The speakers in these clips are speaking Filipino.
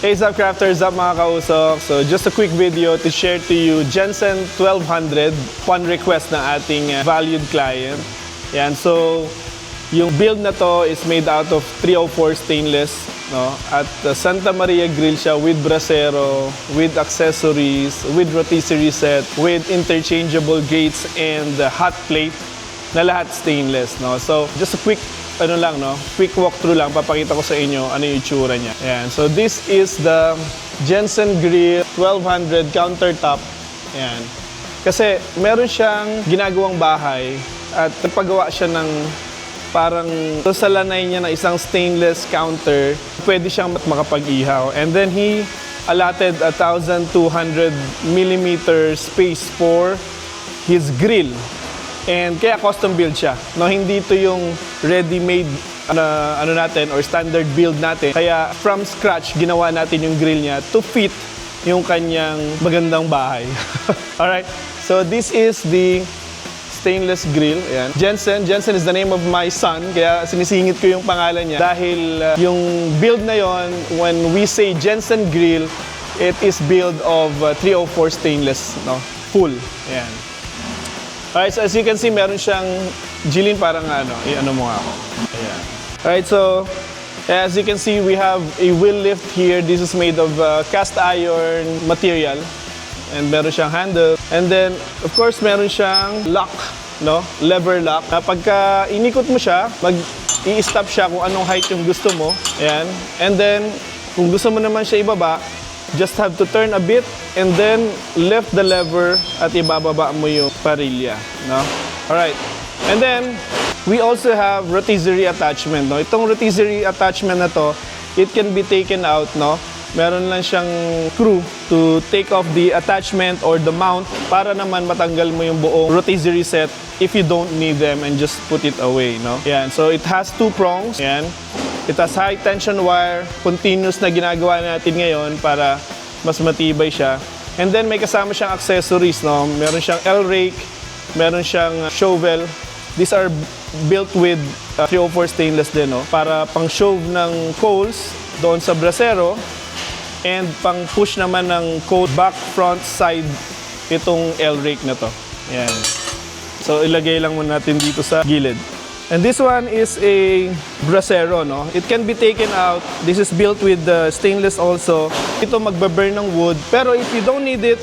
Hey, Zap Crafters, Zap mga kausok. So, just a quick video to share to you Jensen 1200 upon request ng ating valued client. Yan, so yung build na to is made out of 304 stainless, no? At Santa Maria grill siya with brasero, with accessories, with rotisserie set, with interchangeable grates and hot plate na lahat stainless, no? So, just a quick quick walkthrough lang, papakita ko sa inyo ano yung itsura niya. Ayan. So this is the Jensen Grill 1200 countertop. Ayan. Kasi meron siyang ginagawang bahay at nagpagawa siya ng parang sa lanay niya na isang stainless counter, pwede siyang makapag-ihaw. And then he allotted 1,200 millimeter space for his grill. And kaya custom build siya. No, hindi ito yung ready-made natin or standard build natin. Kaya from scratch ginawa natin yung grill niya to fit yung kanyang magandang bahay. Alright. So this is the stainless grill. Ayan. Jensen is the name of my son. Kaya sinisingit ko yung pangalan niya. Dahil yung build na yon, when we say Jensen Grill, it is build of 304 stainless, no? Full. Ayan. Alright, so as you can see, meron siyang Jilin, parang i-ano mo nga ako. Ayan. Alright, so as you can see, we have a wheel lift here. This is made of cast iron material. And meron siyang handle. And then, of course, meron siyang lock, no? Lever lock. Pagka inikot mo siya, i-stop siya kung anong height yung gusto mo. Ayan. And then, kung gusto mo naman siya ibaba, just have to turn a bit and then lift the lever at ibababa mo yung parilya, no? Alright. And then, we also have rotisserie attachment, no? Itong rotisserie attachment na to, it can be taken out, no? Meron lang siyang screw to take off the attachment or the mount para naman matanggal mo yung buong rotisserie set if you don't need them and just put it away, no? Yan. So, it has two prongs. Yan. It has high tension wire, continuous na ginagawa natin ngayon para mas matibay siya. And then may kasama siyang accessories, no? Meron siyang L-rake, meron siyang shovel. These are built with 304 stainless din, no? Para pang shove ng coals doon sa brasero and pang push naman ng coal back, front, side itong L-rake na to. Yan. So ilagay lang muna natin dito sa gilid. And this one is a brasero, no? It can be taken out. This is built with stainless also. Ito magbaburn ng wood. Pero if you don't need it,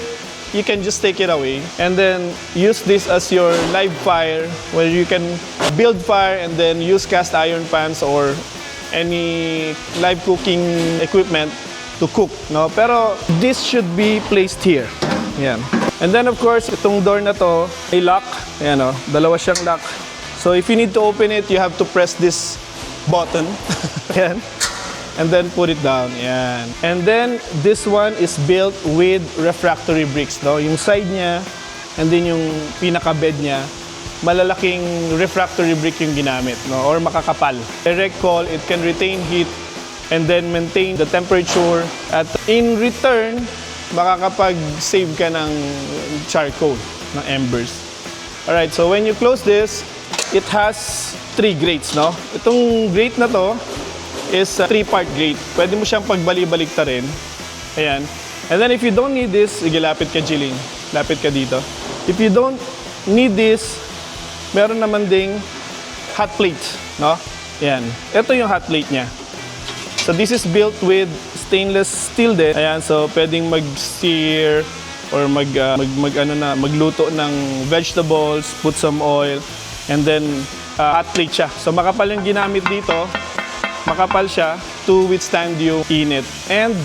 you can just take it away. And then use this as your live fire, where you can build fire and then use cast iron pans or any live cooking equipment to cook, no? Pero this should be placed here. Yan. And then of course, itong door na to, may lock. Ayan, no? Dalawa siyang lock. So if you need to open it, you have to press this button. Yan. And then put it down. Yan. And then this one is built with refractory bricks, no? Yung side niya and then yung pinaka-bed niya, malalaking refractory brick yung ginamit, no? Or makakapal. Direct call, it can retain heat and then maintain the temperature. At in return, makakapag-save ka ng charcoal, ng embers. Alright, so when you close this, it has 3 grates, no? Itong grate na to is a 3-part grate. Pwede mo siyang pagbali-balik ta rin. Ayan. And then if you don't need this, sige, lapit ka, Jilin. Lapit ka dito. If you don't need this, meron naman ding hot plate, no? Ayan. Ito yung hot plate niya. So this is built with stainless steel din. Ayan, so pwedeng mag-sear or magluto ng vegetables, put some oil, and then hot plate siya. So makapal yung ginamit dito. Makapal siya to withstand yung init. And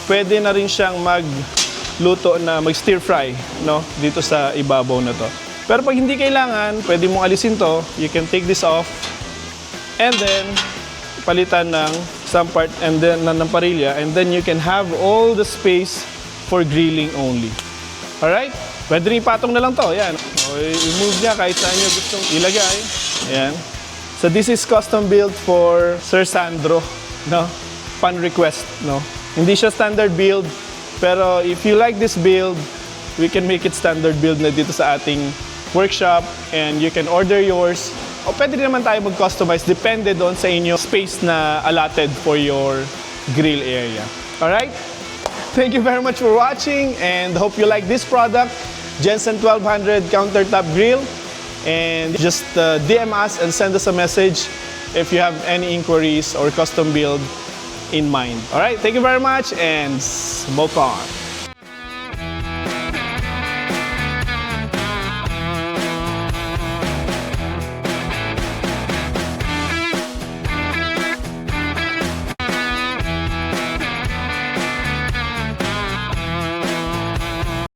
pwede na rin siyang magluto na mag-stir fry, no? Dito sa ibabaw na to. Pero pag hindi kailangan, pwede mong alisin to. You can take this off and then palitan ng some part and then ng parilya, and then you can have all the space for grilling only. Alright? Pwede rin ipatong na lang to. Ayan. O, i-move niya kahit saan niyo gustong ilagay. Ayan. So this is custom built for Sir Sandro, no? Fan request, no? Hindi siya standard build, pero if you like this build, we can make it standard build na dito sa ating workshop, and you can order yours. O pwede rin naman tayo mag-customize, depende doon sa inyo space na allotted for your grill area. Alright? Thank you very much for watching and hope you like this product, Jensen 1200 countertop grill. And just DM us and send us a message if you have any inquiries or custom build in mind. Alright, thank you very much and smoke on.